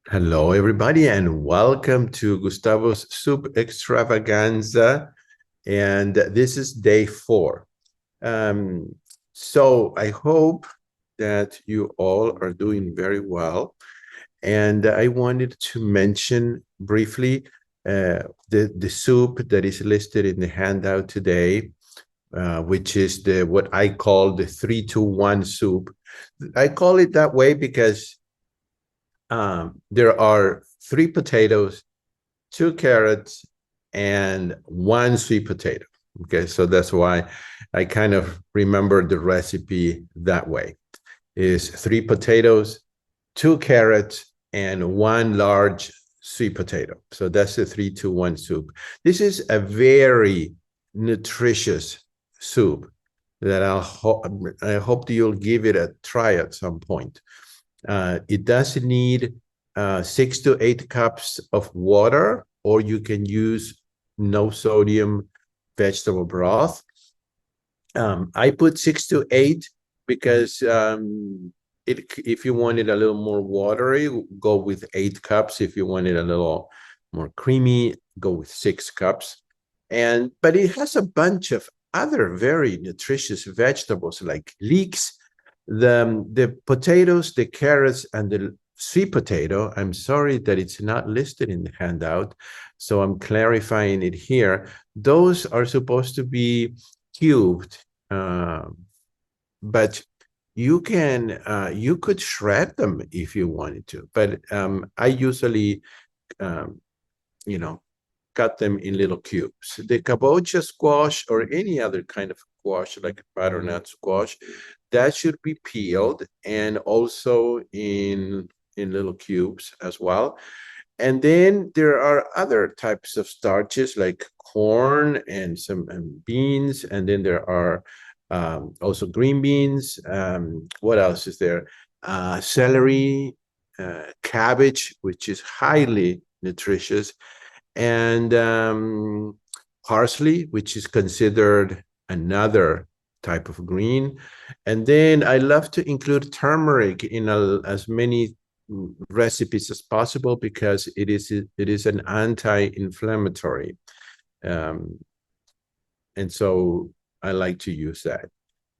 Hello, everybody, and welcome to Gustavo's Soup Extravaganza. And this is day 4. Um, so I hope that you all are doing very well. And I wanted to mention briefly the soup that is listed in the handout today, which is what I call the 3-2-1 soup. I call it that way because there are 3 potatoes, 2 carrots, and 1 sweet potato. Okay, so that's why I kind of remember the recipe that way. Is 3 potatoes, 2 carrots, and 1 large sweet potato. So that's the 3-2-1 soup. This is a very nutritious soup that I hope that you'll give it a try at some point. It does need 6 to 8 cups of water, or you can use no sodium vegetable broth. I put 6 to 8 because if you want it a little more watery, go with 8 cups. If you want it a little more creamy, go with 6 cups. But it has a bunch of other very nutritious vegetables like leeks, the potatoes, the carrots, and the sweet potato. I'm sorry that it's not listed in the handout, so I'm clarifying it here. Those are supposed to be cubed, but you could shred them if you wanted to. But I usually, um, you know, cut them in little cubes. The kabocha squash or any other kind of squash, like butternut squash, that should be peeled and also in little cubes as well. And then there are other types of starches like corn and some beans, and then there are also green beans. What else is there? Celery, cabbage, which is highly nutritious, and parsley, which is considered another type of green. And then I love to include turmeric in as many recipes as possible because it is an anti-inflammatory. Um, and so I like to use that.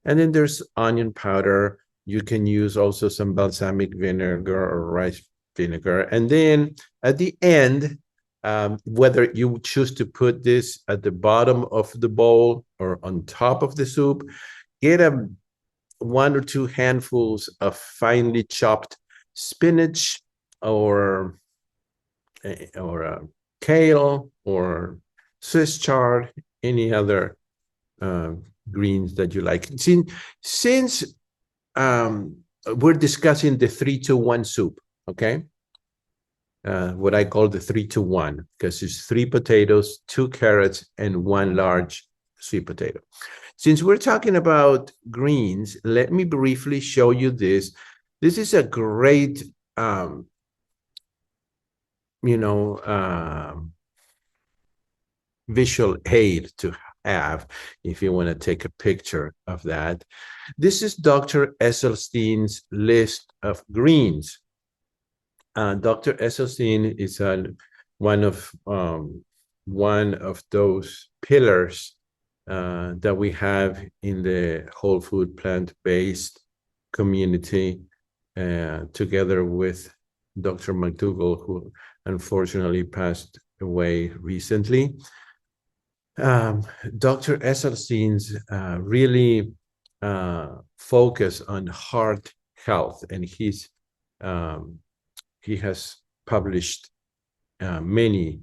And then there's onion powder. You can use also some balsamic vinegar or rice vinegar. And then at the end, whether you choose to put this at the bottom of the bowl or on top of the soup, get 1 or 2 handfuls of finely chopped spinach or kale or Swiss chard, any other greens that you like. Since we're discussing the 3-2-1 soup, okay? What I call the 3-2-1, because it's 3 potatoes, 2 carrots, and 1 large sweet potato. Since we're talking about greens, let me briefly show you this. This is a great, visual aid to have if you want to take a picture of that. This is Dr. Esselstyn's list of greens. Dr. Esselstyn is one of those pillars that we have in the whole food plant-based community, together with Dr. McDougall, who unfortunately passed away recently. Dr. Esselstyn's really focus on heart health, and he has published many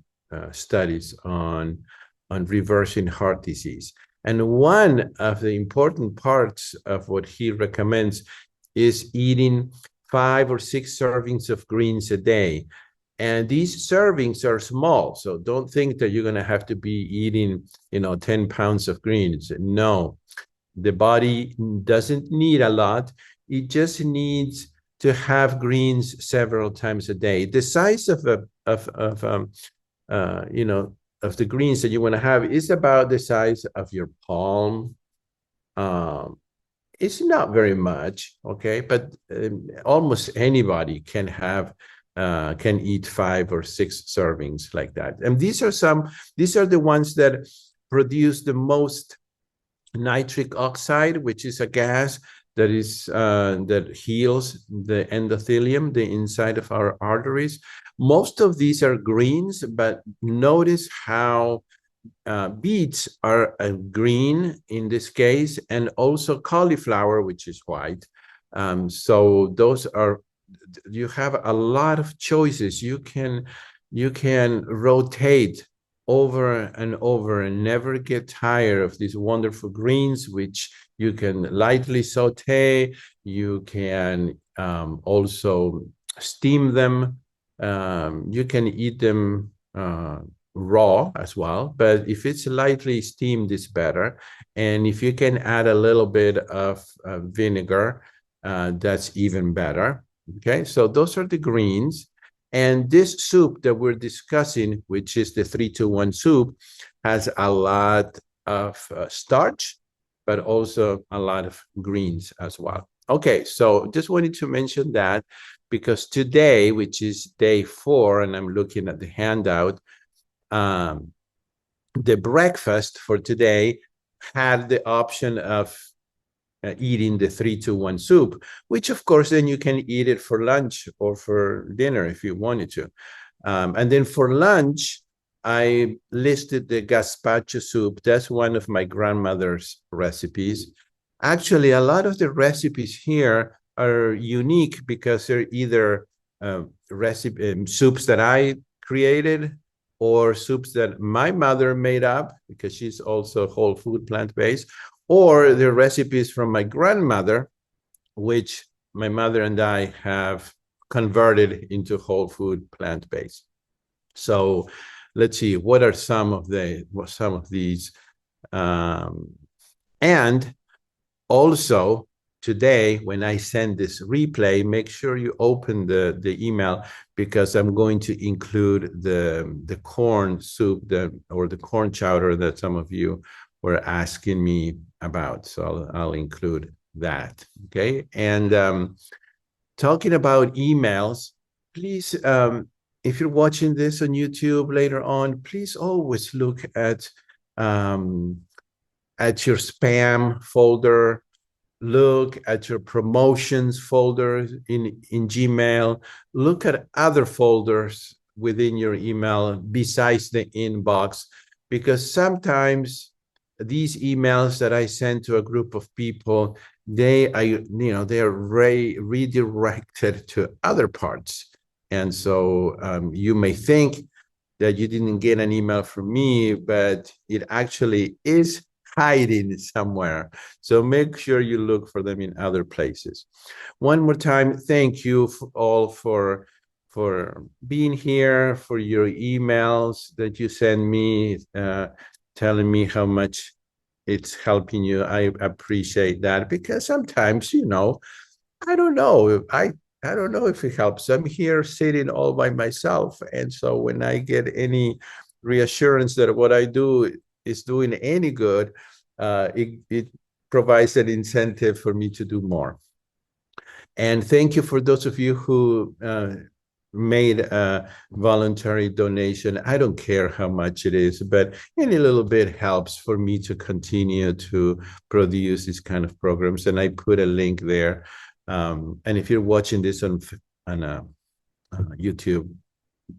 studies on reversing heart disease. And one of the important parts of what he recommends is eating 5 or 6 servings of greens a day. And these servings are small, so don't think that you're going to have to be eating, 10 pounds of greens. No, the body doesn't need a lot. It just needs to have greens several times a day. The size of the greens that you want to have is about the size of your palm. It's not very much, okay, but almost anybody can have can eat 5 or 6 servings like that. And these are the ones that produce the most nitric oxide, which is a gas that heals the endothelium, the inside of our arteries. Most of these are greens, but notice how beets are green in this case, and also cauliflower, which is white. So those are, you have a lot of choices. You can rotate over and over and never get tired of these wonderful greens, which you can lightly saute. You can also steam them. You can eat them raw as well, but if it's lightly steamed, it's better. And if you can add a little bit of vinegar, that's even better. Okay, so those are the greens. And this soup that we're discussing, which is the 3-2-1 soup, has a lot of starch, but also a lot of greens as well. Okay, so just wanted to mention that because today, which is day 4, and I'm looking at the handout, the breakfast for today had the option of eating the 3-2-1 soup, which of course then you can eat it for lunch or for dinner if you wanted to. And then for lunch, I listed the gazpacho soup. That's one of my grandmother's recipes. Actually, a lot of the recipes here are unique because they're either soups that I created or soups that my mother made up because she's also whole food plant-based, or the recipes from my grandmother, which my mother and I have converted into whole food plant-based. So let's see, what are some of these? And also today, when I send this replay, make sure you open the email because I'm going to include the corn soup or the corn chowder that some of you were asking me about. So I'll include that. Okay. And talking about emails, please, if you're watching this on YouTube later on, please always look at your spam folder. Look at your promotions folder in Gmail. Look at other folders within your email besides the inbox, because sometimes these emails that I send to a group of people, they are redirected to other parts. And so you may think that you didn't get an email from me, but it actually is hiding somewhere. So make sure you look for them in other places. One more time, thank you all for being here, for your emails that you send me, telling me how much it's helping you. I appreciate that because sometimes, I don't know. I don't know if it helps. I'm here sitting all by myself. And so when I get any reassurance that what I do is doing any good, it provides an incentive for me to do more. And thank you for those of you who made a voluntary donation. I don't care how much it is, but any little bit helps for me to continue to produce these kind of programs. And I put a link there. And if you're watching this on YouTube,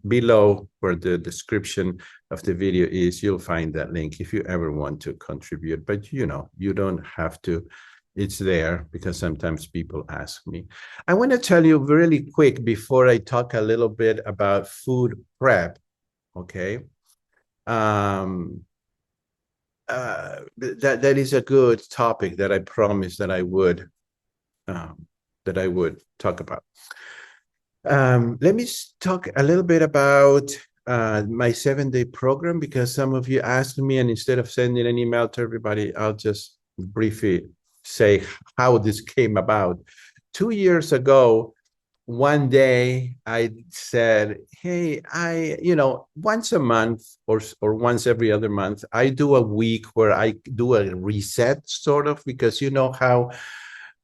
below where the description of the video is, you'll find that link if you ever want to contribute. But you don't have to. It's there because sometimes people ask me. I want to tell you really quick before I talk a little bit about food prep. Okay. That is a good topic that I promised that I would talk about. Let me talk a little bit about my 7-day program, because some of you asked me, and instead of sending an email to everybody, I'll just briefly say how this came about. 2 years ago, one day I said, hey, once a month or once every other month, I do a week where I do a reset sort of, because you know how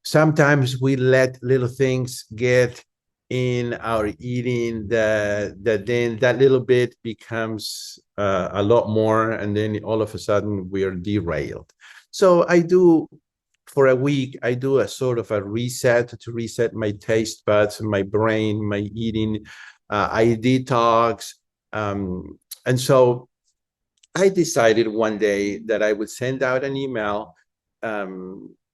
sometimes we let little things get in our eating that then that little bit becomes a lot more, and then all of a sudden we are derailed. So I do, for a week, I do a sort of a reset to reset my taste buds, my brain, my eating. I detox. And so I decided one day that I would send out an email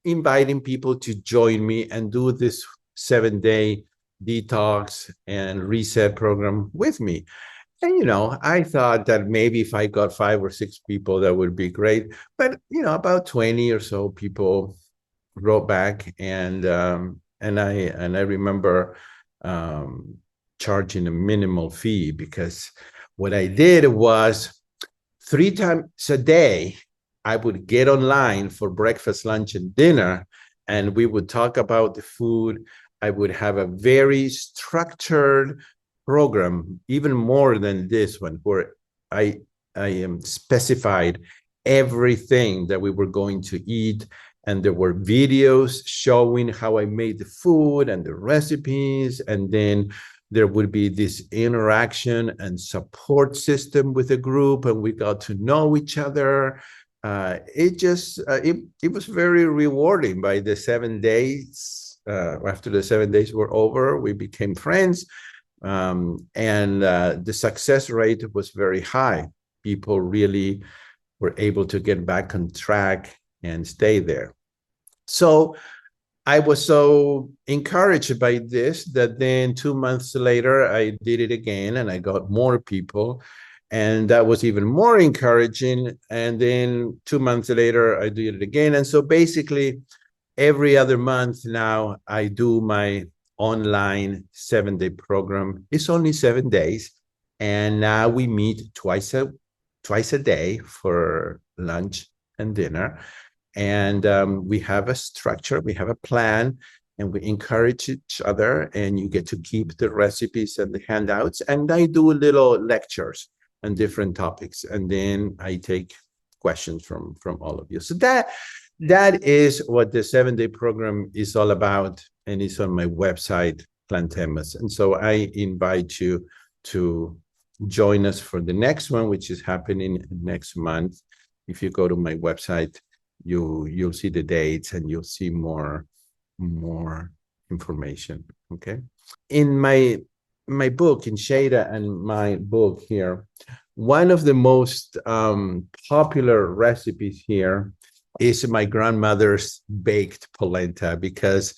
inviting people to join me and do this 7-day detox and reset program with me. And, I thought that maybe if I got 5 or 6 people, that would be great. But, about 20 or so people wrote back, and I remember charging a minimal fee, because what I did was 3 times a day, I would get online for breakfast, lunch, and dinner, and we would talk about the food. I would have a very structured program, even more than this one, where I specified everything that we were going to eat, and there were videos showing how I made the food and the recipes, and then there would be this interaction and support system with the group, and we got to know each other. It was very rewarding. By the 7 days, after the 7 days were over, we became friends, and the success rate was very high. People really were able to get back on track and stay there. So I was so encouraged by this that then 2 months later, I did it again, and I got more people, and that was even more encouraging. And then 2 months later, I did it again. And so basically, every other month now, I do my online 7-day program. It's only 7 days, and now we meet twice a day for lunch and dinner. And we have a structure, we have a plan, and we encourage each other, and you get to keep the recipes and the handouts. And I do little lectures on different topics, and then I take questions from all of you. So that is what the 7-day program is all about, and it's on my website, Plantemas. And so I invite you to join us for the next one, which is happening next month. If you go to my website, you'll see the dates, and you'll see more information. Okay. In my book, in Shada and my book here, one of the most popular recipes here is my grandmother's baked polenta, because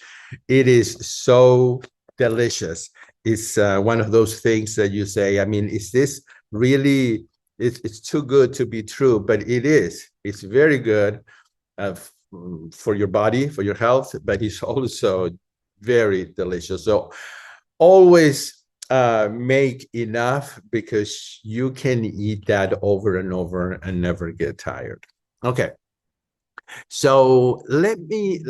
it is so delicious. It's one of those things that you say, I mean, is this really, it's too good to be true, but it is. It's very good for your body, for your health, but it's also very delicious. So always make enough, because you can eat that over and over and never get tired. Okay. So let me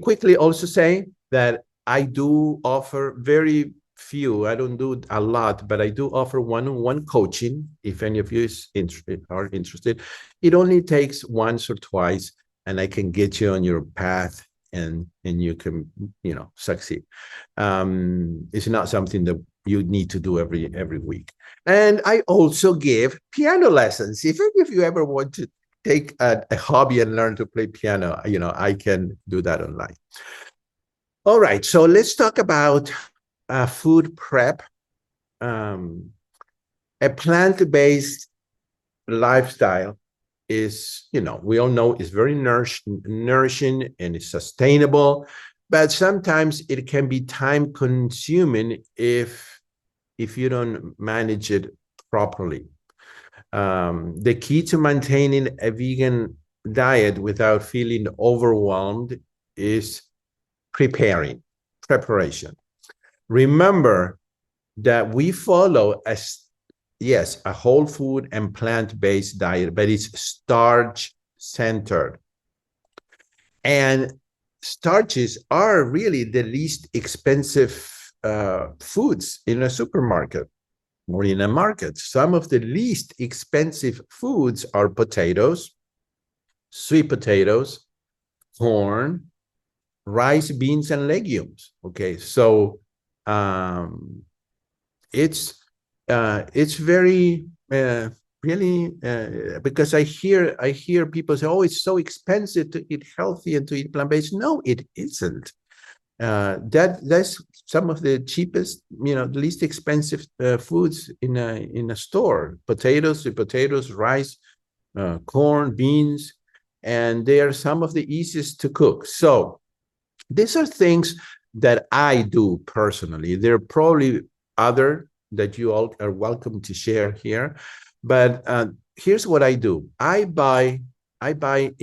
quickly also say that I do offer very few, I don't do a lot, but I do offer one-on-one coaching. If any of you are interested, it only takes once or twice, and I can get you on your path, and you can, succeed. It's not something that you need to do every week. And I also give piano lessons. If any of you ever want to take a hobby and learn to play piano, I can do that online. All right, so let's talk about food prep. A plant-based lifestyle is, we all know, is very nourishing and it's sustainable, but sometimes it can be time-consuming if you don't manage it properly. The key to maintaining a vegan diet without feeling overwhelmed is preparation. Remember that we follow a whole food and plant-based diet, but it's starch-centered. And starches are really the least expensive foods in a supermarket or in a market. Some of the least expensive foods are potatoes, sweet potatoes, corn, rice, beans, and legumes. Okay, so it's very really because I hear people say, "Oh, it's so expensive to eat healthy and to eat plant-based." No, it isn't. That's some of the cheapest, least expensive foods in a store. Potatoes, rice, corn, beans, and they are some of the easiest to cook. So these are things that I do personally. There are probably other that you all are welcome to share here, but here's what I do. I buy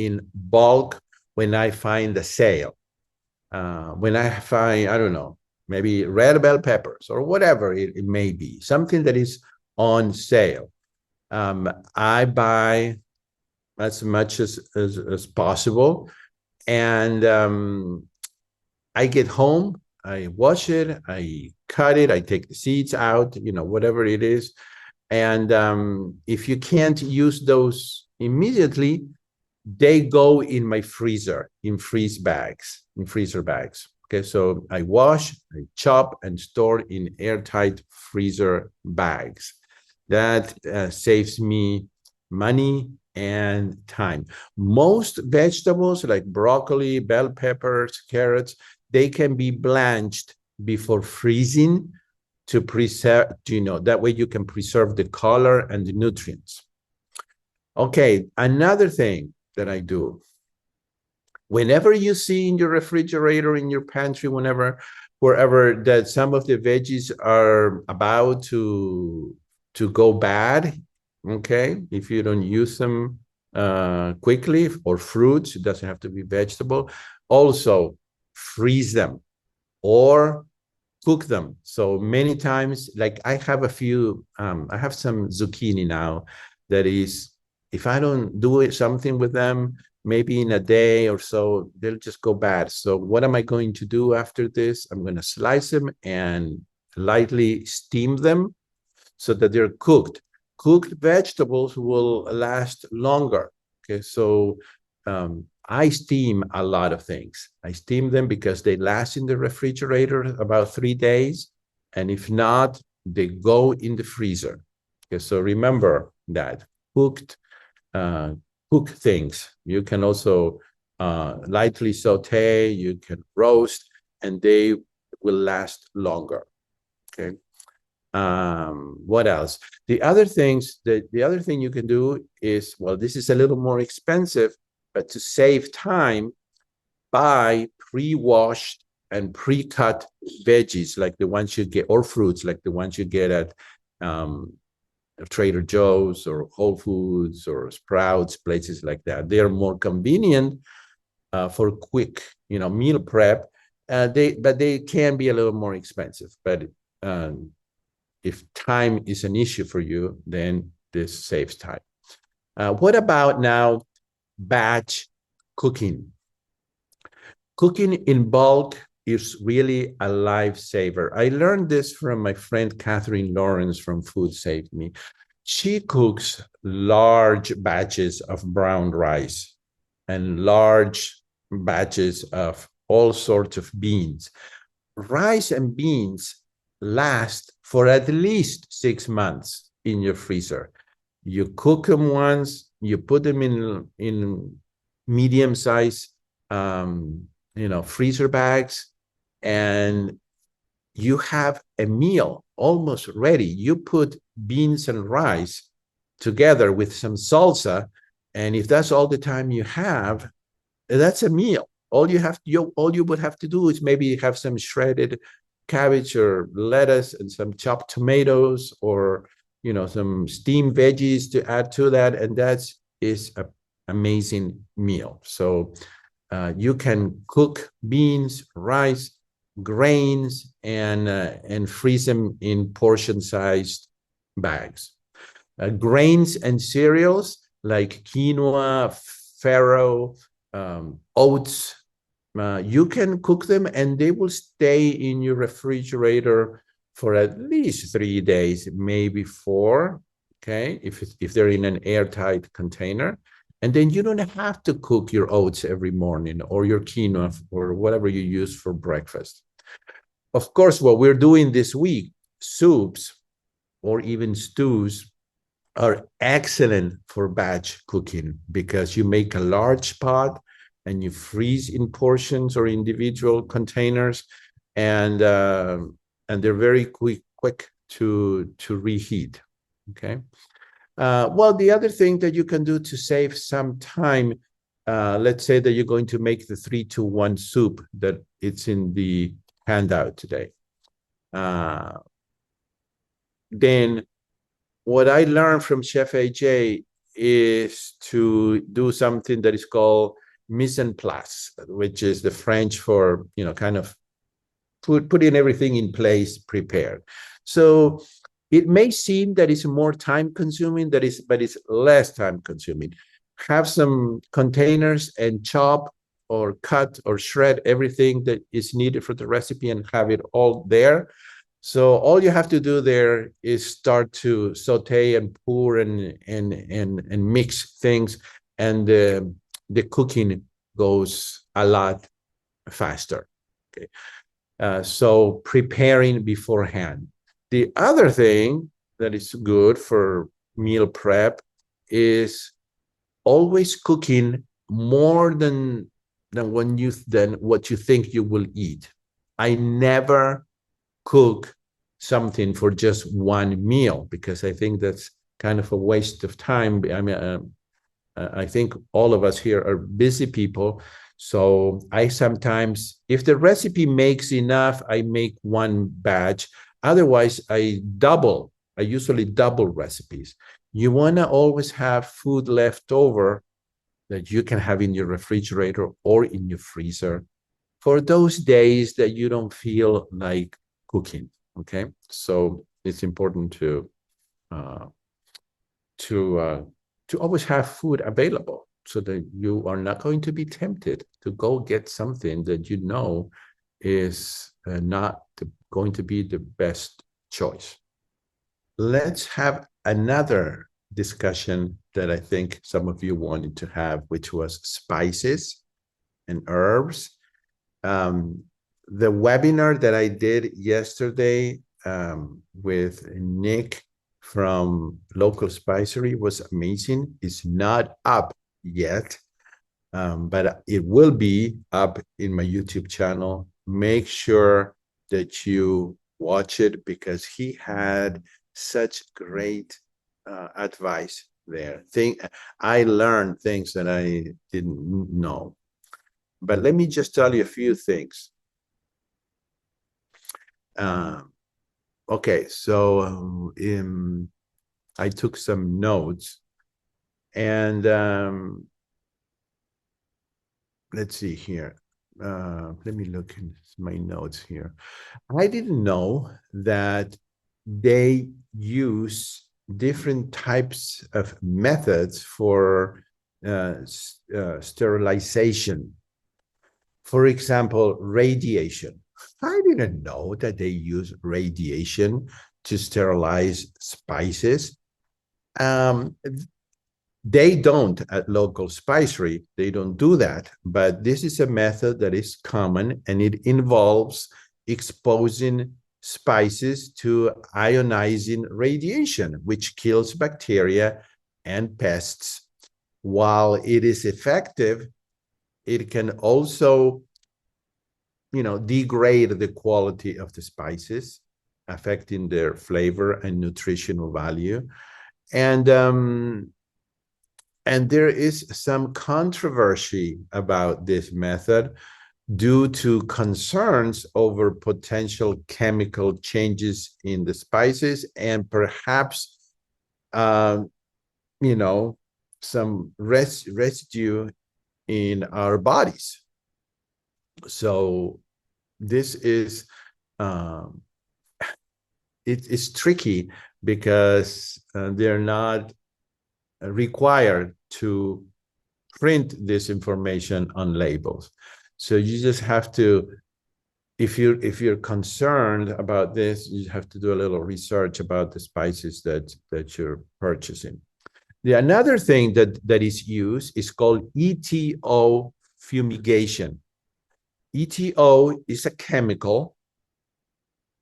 in bulk when I find a sale. When I find, I don't know, maybe red bell peppers or whatever it may be, something that is on sale. I buy as much as possible, and I get home, I wash it, I cut it, I take the seeds out, whatever it is. And if you can't use those immediately, they go in my freezer, in freezer bags. Okay, so I wash, I chop, and store in airtight freezer bags. That saves me money and time. Most vegetables like broccoli, bell peppers, carrots, they can be blanched before freezing to preserve, that way you can preserve the color and the nutrients. Okay, another thing that I do, whenever you see in your refrigerator, in your pantry, wherever that some of the veggies are about to go bad, okay, if you don't use them quickly, or fruits, it doesn't have to be vegetable, also freeze them or cook them. So many times, like I have I have some zucchini now that is, if I don't do something with them, maybe in a day or so, they'll just go bad. So what am I going to do after this? I'm going to slice them and lightly steam them so that they're cooked. Cooked vegetables will last longer. Okay, so I steam a lot of things. I steam them because they last in the refrigerator about 3 days. And if not, they go in the freezer. Okay, so remember that cooked things. You can also lightly saute, you can roast, and they will last longer. Okay. What else? The other thing you can do is, well, this is a little more expensive, but to save time, buy pre-washed and pre-cut veggies like the ones you get, or fruits like the ones you get at Trader Joe's or Whole Foods or Sprouts, places like that. They are more convenient for quick, meal prep. But they can be a little more expensive. But if time is an issue for you, then this saves time. What about now batch cooking? Cooking in bulk is really a lifesaver. I learned this from my friend Catherine Lawrence from Food Saved Me. She cooks large batches of brown rice and large batches of all sorts of beans. Rice and beans last for at least 6 months in your freezer. You cook them once, you put them in medium size freezer bags, and you have a meal almost ready. You put beans and rice together with some salsa, and if that's all the time you have, that's a meal. All you would have to do is maybe have some shredded cabbage or lettuce and some chopped tomatoes, or some steamed veggies to add to that, and that is an amazing meal. So you can cook beans, rice, grains, and freeze them in portion-sized bags. Grains and cereals like quinoa, farro, oats, you can cook them and they will stay in your refrigerator for at least 3 days, maybe 4, okay, if they're in an airtight container. And then you don't have to cook your oats every morning or your quinoa or whatever you use for breakfast. Of course, what we're doing this week, soups or even stews, are excellent for batch cooking because you make a large pot and you freeze in portions or individual containers, and they're very quick to reheat. Okay. Well, the other thing that you can do to save some time, let's say that you're going to make the 3-2-1 soup that it's in the handout today. Then what I learned from Chef AJ is to do something that is called mise en place, which is the French for, kind of putting everything in place, prepared. So it may seem that it's more time consuming, but it's less time consuming. Have some containers and chop or cut or shred everything that is needed for the recipe and have it all there. So all you have to do there is start to saute and pour and mix things, and the cooking goes a lot faster. Okay, so preparing beforehand. The other thing that is good for meal prep is always cooking more than what you think you will eat. I never cook something for just one meal because I think that's kind of a waste of time. I mean, I think all of us here are busy people. So I sometimes, if the recipe makes enough, I make one batch. Otherwise, I usually double recipes. You want to always have food left over that you can have in your refrigerator or in your freezer for those days that you don't feel like cooking. Okay, so it's important to always have food available so that you are not going to be tempted to go get something that you know is not going to be the best choice. Let's have another discussion that I think some of you wanted to have, which was spices and herbs. The webinar that I did yesterday with Nick from local Spicery was amazing. It's not up yet, but it will be up in my YouTube channel. Make sure that you watch it because he had such great advice there. I learned things that I didn't know. But let me just tell you a few things. Okay, so I took some notes, and let's see here. Let me look in my notes here. I didn't know that they use different types of methods for sterilization. For example, radiation. I didn't know that they use radiation to sterilize spices. They don't at local spicery, they don't do that, but this is a method that is common, and it involves exposing spices to ionizing radiation, which kills bacteria and pests. While it is effective, it can also, degrade the quality of the spices, affecting their flavor and nutritional value. And there is some controversy about this method due to concerns over potential chemical changes in the spices and perhaps, some residue in our bodies. So this is it's tricky because they're not required to print this information on labels. So you just have to, if you're concerned about this, you have to do a little research about the spices that you're purchasing. Another thing that is used is called ETO fumigation. ETO is a chemical,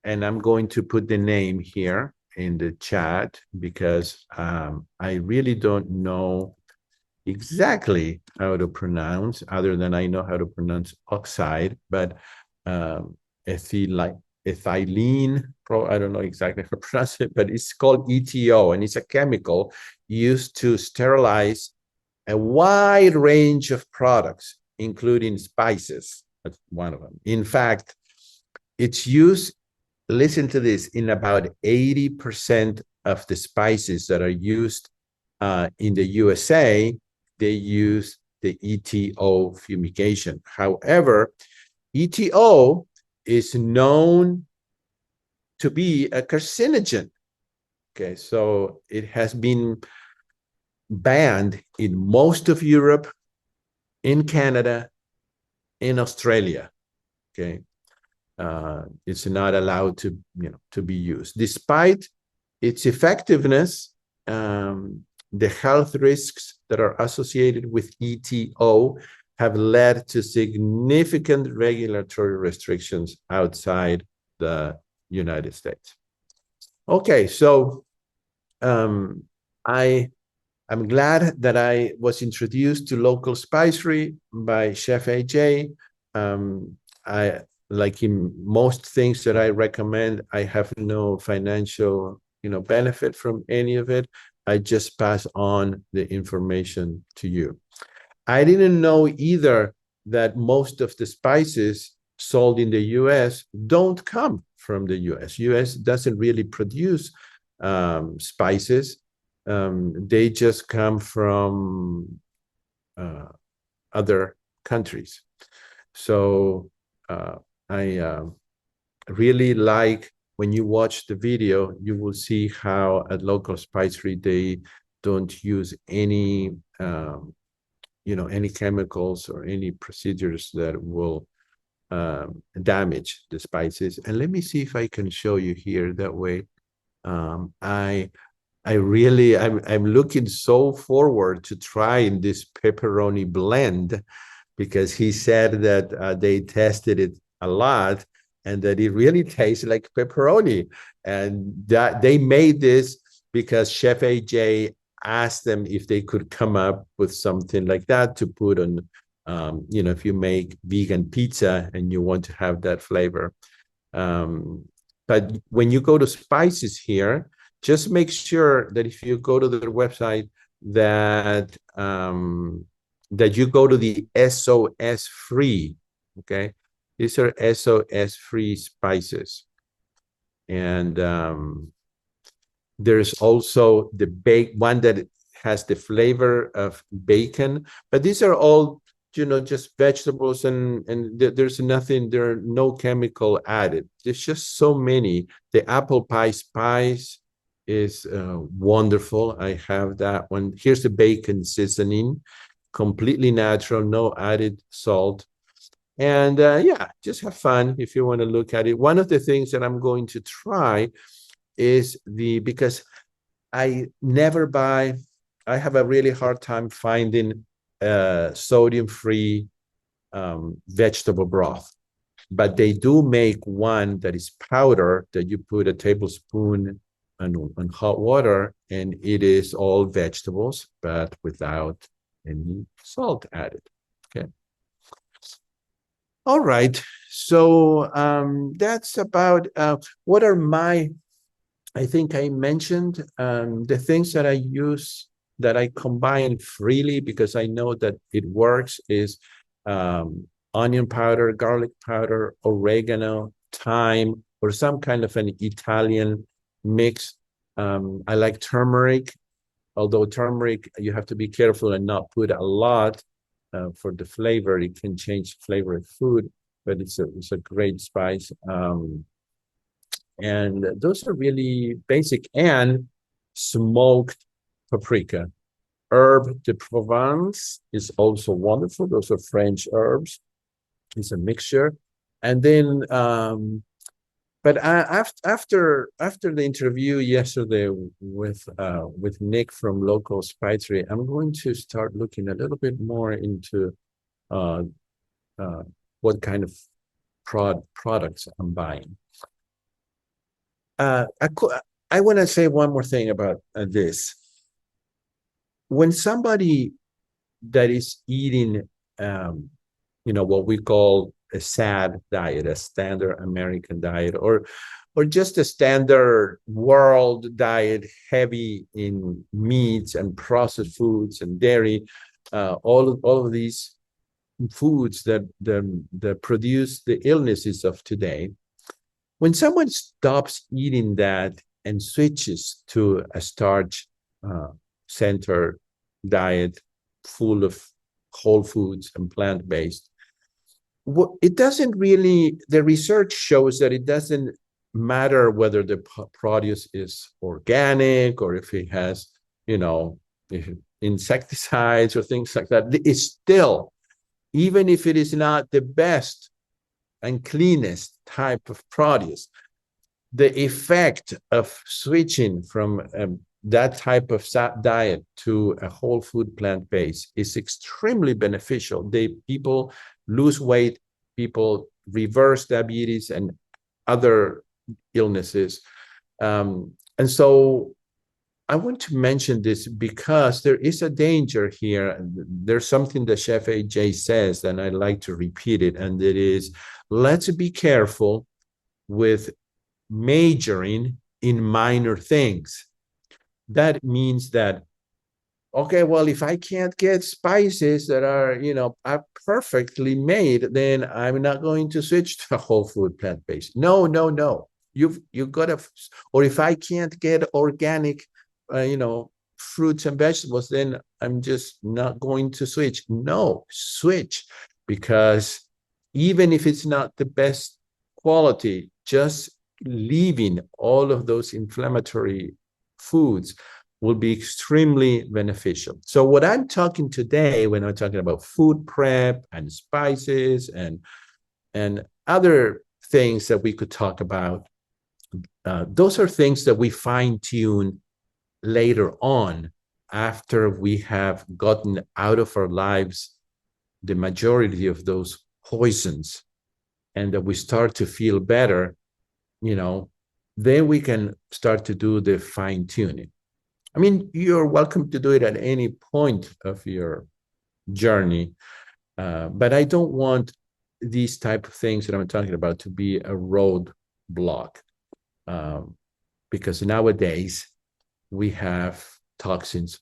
and I'm going to put the name here in the chat because I really don't know exactly how to pronounce, other than I know how to pronounce oxide, but ethylene, I don't know exactly how to pronounce it, but it's called ETO, and it's a chemical used to sterilize a wide range of products, including spices. That's one of them. In fact, it's used, listen to this, in about 80% of the spices that are used in the USA, they use the ETO fumigation. However, ETO is known to be a carcinogen. Okay, so it has been banned in most of Europe, in Canada, in Australia. Okay, it's not allowed to, to be used. Despite its effectiveness, the health risks that are associated with ETO have led to significant regulatory restrictions outside the United States. Okay, so I'm glad that I was introduced to local spicery by Chef AJ. I, like in most things that I recommend, I have no financial, benefit from any of it. I just pass on the information to you. I didn't know either that most of the spices sold in the US don't come from the US. US doesn't really produce spices. They just come from other countries. So I really like, when you watch the video, you will see how at local spicery they don't use any any chemicals or any procedures that will damage the spices. And let me see if I can show you here. That way, I'm looking so forward to trying this pepperoni blend, because he said that they tested it a lot and that it really tastes like pepperoni, and that they made this because Chef AJ asked them if they could come up with something like that to put on, if you make vegan pizza and you want to have that flavor. But when you go to spices here, just make sure that if you go to their website that that you go to the SOS free. Okay, these are SOS free spices, and there's also the one that has the flavor of bacon. But these are all, just vegetables, and there's nothing. There are no chemical added. There's just so many. The apple pie spice is wonderful. I have that one. Here's the bacon seasoning, completely natural, no added salt. And yeah, just have fun if you want to look at it. One of the things that I'm going to try is because I never buy, I have a really hard time finding sodium-free vegetable broth. But they do make one that is powder that you put a tablespoon on hot water, and it is all vegetables, but without any salt added. Okay. All right. So that's about what are I think I mentioned the things that I use, that I combine freely because I know that it works, is onion powder, garlic powder, oregano, thyme, or some kind of an Italian mix. I like turmeric, although turmeric, you have to be careful and not put a lot for the flavor. It can change flavor of food, but it's a great spice. And those are really basic. And smoked paprika. Herb de Provence is also wonderful. Those are French herbs. It's a mixture. And then But after the interview yesterday with Nick from local Spicery, I'm going to start looking a little bit more into uh, uh, what kind of products I'm buying. Uh, I, I want to say one more thing about this. When somebody that is eating, what we call a SAD diet, a standard American diet, or just a standard world diet, heavy in meats and processed foods and dairy, all of these foods that produce the illnesses of today. When someone stops eating that and switches to a starch centered diet full of whole foods and plant-based, it doesn't really, the research shows that it doesn't matter whether the produce is organic or if it has, insecticides or things like that. It's still, even if it is not the best and cleanest type of produce, the effect of switching from that type of diet to a whole food plant-based is extremely beneficial. People lose weight, people reverse diabetes and other illnesses. And so I want to mention this because there is a danger here. There's something that Chef AJ says, and I like to repeat it, and it is, let's be careful with majoring in minor things. That means that, okay, well, if I can't get spices that are perfectly made, then I'm not going to switch to a whole food plant-based. No. You've got to, or if I can't get organic, fruits and vegetables, then I'm just not going to switch. No, switch, because even if it's not the best quality, just leaving all of those inflammatory foods will be extremely beneficial. So what I'm talking today, when I'm talking about food prep and spices and other things that we could talk about, those are things that we fine tune later on after we have gotten out of our lives the majority of those poisons and that we start to feel better, then we can start to do the fine tuning. I mean, you're welcome to do it at any point of your journey, but I don't want these type of things that I'm talking about to be a roadblock, because nowadays we have toxins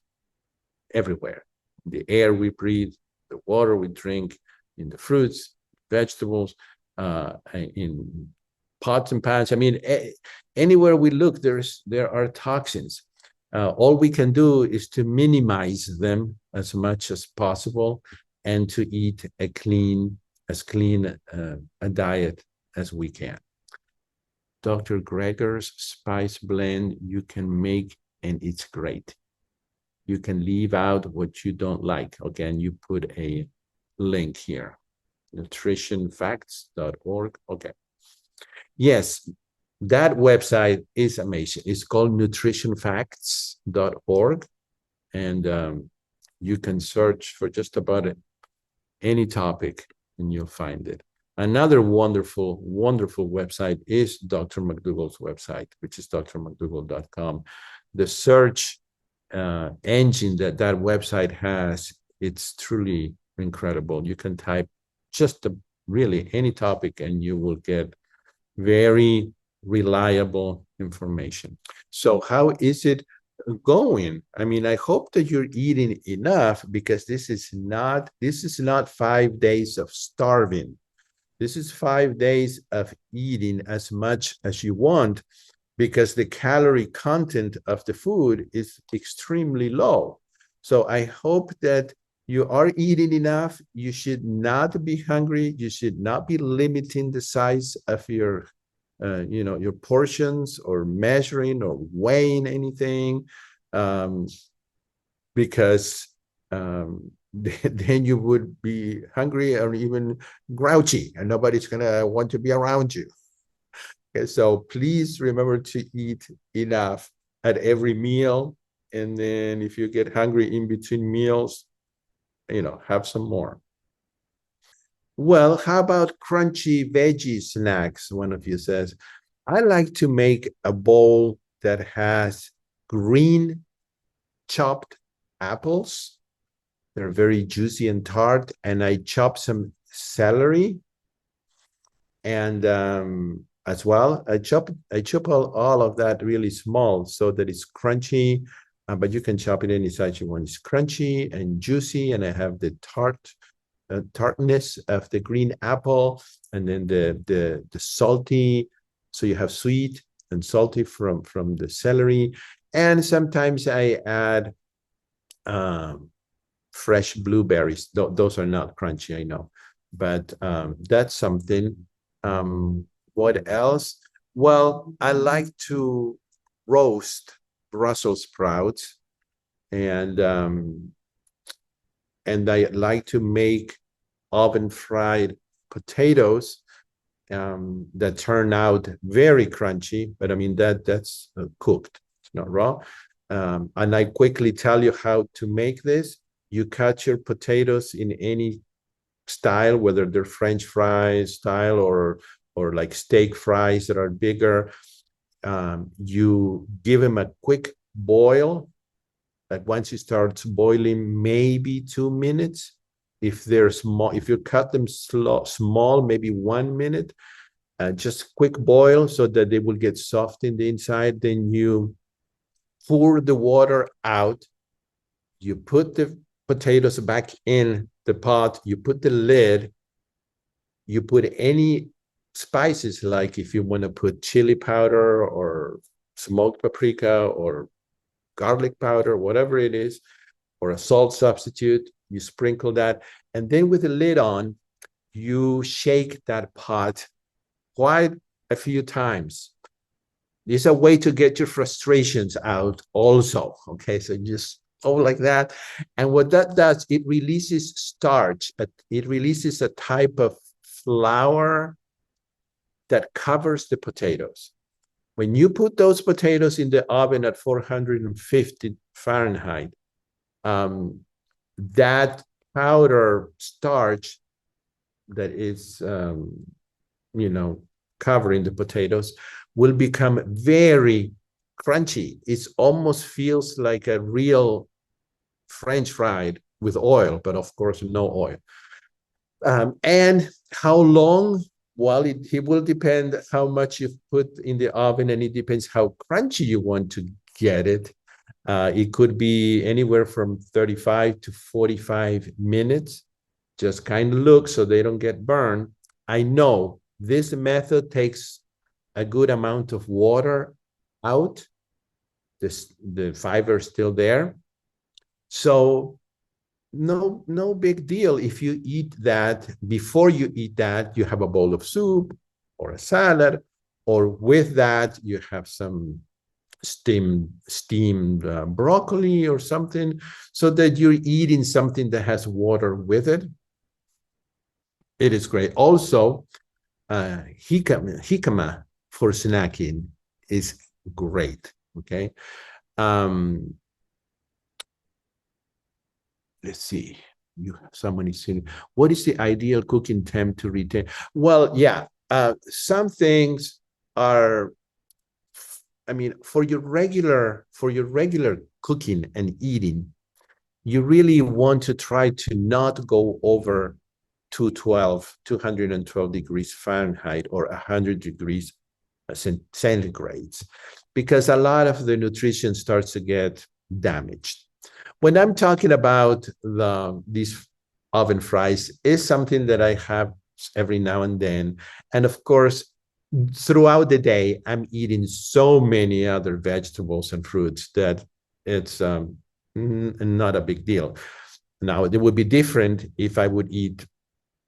everywhere. The air we breathe, the water we drink, in the fruits, vegetables, in pots and pans. I mean, anywhere we look, there are toxins. All we can do is to minimize them as much as possible and to eat as clean a diet as we can. Dr. Greger's spice blend you can make, and it's great. You can leave out what you don't like. Again, you put a link here, nutritionfacts.org. Okay. Yes, that website is amazing. It's called nutritionfacts.org. And you can search for just about any topic and you'll find it. Another wonderful, wonderful website is Dr. McDougall's website, which is drmcdougall.com. The search engine that website has, it's truly incredible. You can type just really any topic and you will get very reliable information. So how is it going? I mean, I hope that you're eating enough, because this is not 5 days of starving. This is 5 days of eating as much as you want, because the calorie content of the food is extremely low. So I hope that you are eating enough. You should not be hungry. You should not be limiting the size of your your portions, or measuring or weighing anything, because then you would be hungry or even grouchy, and nobody's gonna want to be around you. Okay, so please remember to eat enough at every meal. And then if you get hungry in between meals, have some more. Well, how about crunchy veggie snacks? One of you says, I like to make a bowl that has green chopped apples. They're very juicy and tart. And I chop some celery and as well. I chop all of that really small so that it's crunchy, but you can chop it any size you want. It's crunchy and juicy, and I have the tartness of the green apple, and then the salty. So you have sweet and salty from the celery, and sometimes I add fresh blueberries. Those are not crunchy, I know, but that's something. What else? Well, I like to roast Brussels sprouts, and I like to make oven fried potatoes that turn out very crunchy. But I mean that's cooked; it's not raw. And I quickly tell you how to make this. You cut your potatoes in any style, whether they're French fries style or like steak fries that are bigger. You give them a quick boil. Like once it starts boiling, maybe 2 minutes. If they're small, if you cut them small, maybe 1 minute. Just quick boil so that they will get soft in the inside. Then you pour the water out. You put the potatoes back in the pot. You put the lid. You put any spices, like if you want to put chili powder or smoked paprika or garlic powder, whatever it is, or a salt substitute, you sprinkle that. And then with the lid on, you shake that pot quite a few times. It's a way to get your frustrations out also. Okay, so just like that. And what that does, it releases starch. It releases a type of flour that covers the potatoes. When you put those potatoes in the oven at 450 Fahrenheit, that powder starch that is, covering the potatoes will become very crunchy. It almost feels like a real French fried with oil, but of course, no oil. And how long? Well, it will depend how much you put in the oven, and it depends how crunchy you want to get it. It could be anywhere from 35 to 45 minutes. Just kind of look so they don't get burned. I know this method takes a good amount of water out. The fiber is still there. So no big deal. If you eat that, before you eat that, you have a bowl of soup or a salad, or with that, you have some steamed broccoli or something, so that you're eating something that has water with it. It is great. Also, jicama for snacking is great. Okay. Let's see. You have someone seen. What is the ideal cooking temp to retain? Well, yeah. Some things are, I mean, for your regular cooking and eating, you really want to try to not go over 212 degrees Fahrenheit or 100 degrees centigrades, because a lot of the nutrition starts to get damaged. When I'm talking about these oven fries, is something that I have every now and then. And of course, throughout the day, I'm eating so many other vegetables and fruits that it's not a big deal. Now, it would be different if I would eat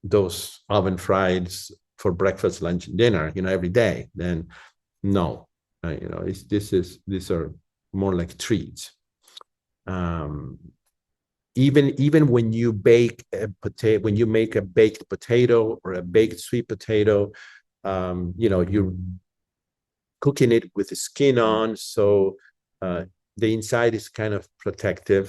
those oven fries for breakfast, lunch, and dinner, every day. Then no, these are more like treats. Even when you bake a potato, when you make a baked potato or a baked sweet potato, you cooking it with the skin on, so the inside is kind of protected.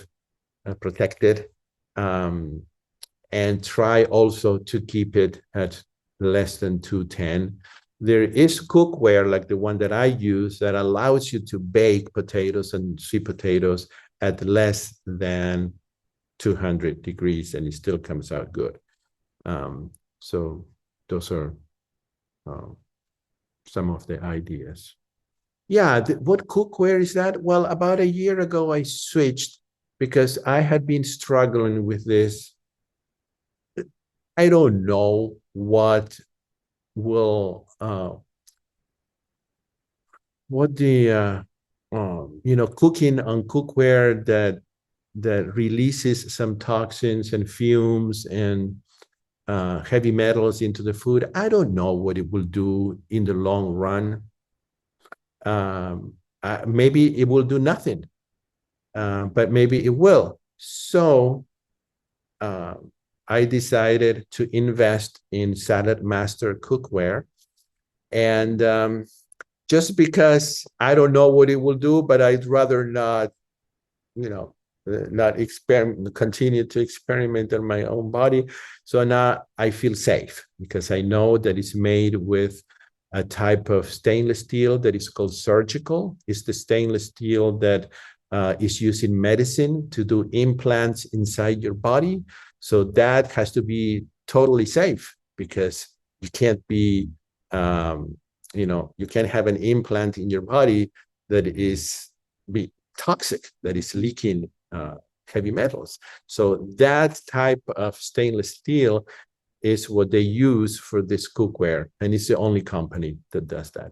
And try also to keep it at less than 210. There is cookware like the one that I use that allows you to bake potatoes and sweet potatoes at less than 200 degrees, and it still comes out good. So those are some of the ideas. Yeah, what cookware is that? Well, about a year ago, I switched because I had been struggling with this. I don't know what will, cooking on cookware that releases some toxins and fumes and heavy metals into the food. I don't know what it will do in the long run. Maybe it will do nothing, but maybe it will. So I decided to invest in Salad Master cookware. And just because I don't know what it will do, but I'd rather not, not continue to experiment on my own body. So now I feel safe because I know that it's made with a type of stainless steel that is called surgical. It's the stainless steel that is used in medicine to do implants inside your body. So that has to be totally safe because you can't be, you can't have an implant in your body that is toxic, that is leaking heavy metals. So that type of stainless steel is what they use for this cookware, and it's the only company that does that.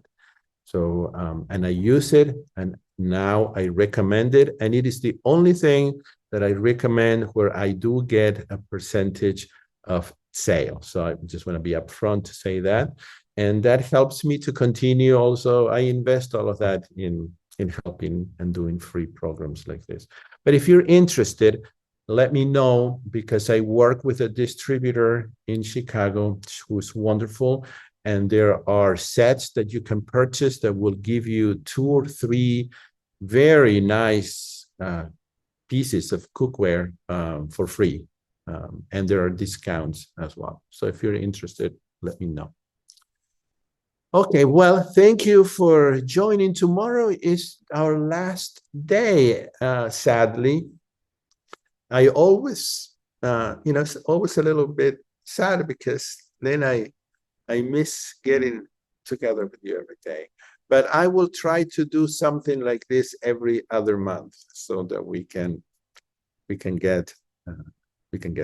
So, and I use it, and now I recommend it, and it is the only thing that I recommend where I do get a percentage of sale. So I just want to be upfront to say that, and that helps me to continue. Also, I invest all of that in helping and doing free programs like this. But if you're interested, let me know, because I work with a distributor in Chicago who's wonderful. And there are sets that you can purchase that will give you 2 or 3 very nice pieces of cookware for free. And there are discounts as well. So if you're interested, let me know. Okay, well, thank you for joining. Tomorrow is our last day, sadly. I always, it's always a little bit sad because then I miss getting together with you every day. But I will try to do something like this every other month so that we can get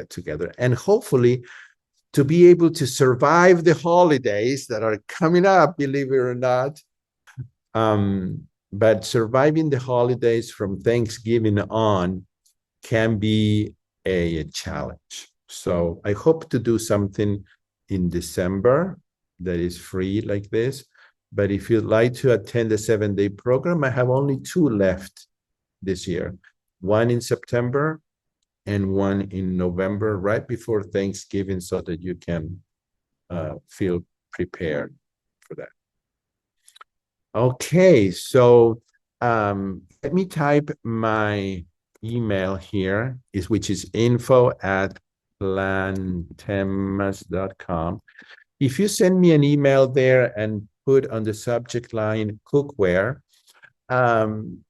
together, and hopefully to be able to survive the holidays that are coming up, believe it or not. But surviving the holidays from Thanksgiving on can be a challenge. So I hope to do something in December that is free like this. But if you'd like to attend the 7-day program, I have only 2 left this year. One in September and one in November, right before Thanksgiving, so that you can feel prepared for that. Okay, so let me type my email here, which is info@plantemas.com. If you send me an email there and put on the subject line cookware, I'm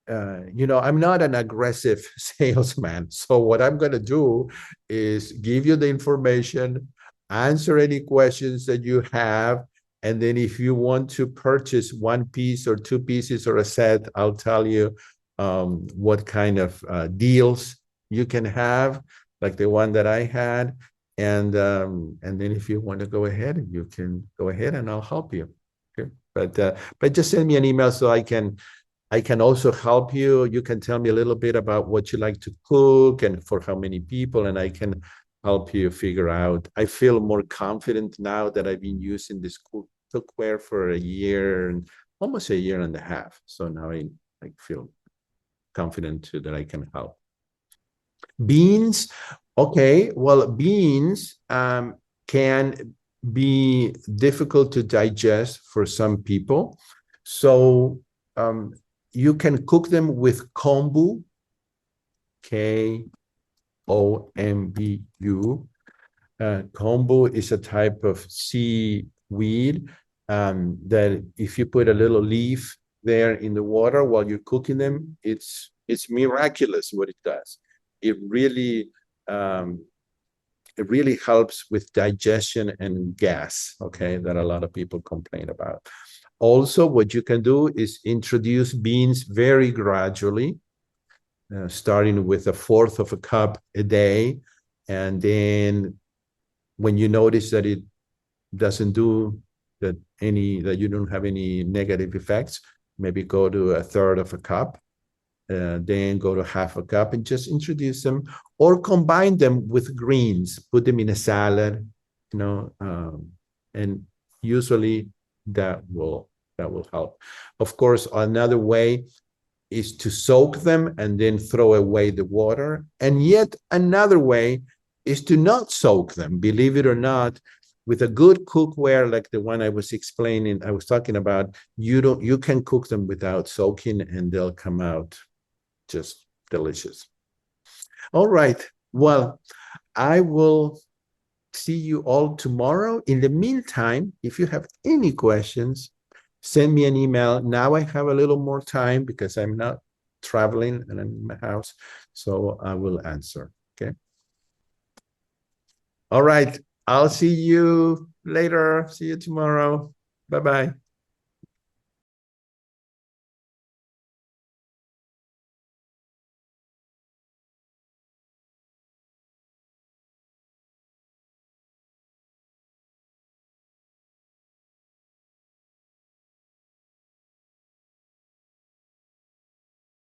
not an aggressive salesman. So what I'm going to do is give you the information, answer any questions that you have. And then if you want to purchase 1 piece or 2 pieces or a set, I'll tell you what kind of deals you can have, like the one that I had. And then if you want to go ahead, you can go ahead and I'll help you. Okay? But just send me an email so I can also help you. You can tell me a little bit about what you like to cook and for how many people, and I can help you figure out. I feel more confident now that I've been using this cookware for a year and almost a year and a half. So now I feel confident too that I can help. Beans. Okay, well, beans can be difficult to digest for some people. So you can cook them with kombu, Kombu. Kombu is a type of seaweed that if you put a little leaf there in the water while you're cooking them, it's miraculous what it does. It really helps with digestion and gas, okay, that a lot of people complain about. Also, what you can do is introduce beans very gradually, starting with 1/4 of a cup a day, and then when you notice that it doesn't do that you don't have any negative effects, maybe go to 1/3 of a cup, then go to 1/2 a cup, and just introduce them or combine them with greens. Put them in a salad, and usually that will help. Of course, another way is to soak them and then throw away the water. And yet another way is to not soak them. Believe it or not, with a good cookware like the one I was talking about, you can cook them without soaking and they'll come out just delicious. All right. Well, I will see you all tomorrow. In the meantime, if you have any questions, send me an email. Now I have a little more time because I'm not traveling and I'm in my house, so I will answer. Okay. All right. I'll see you later. See you tomorrow. Bye-bye.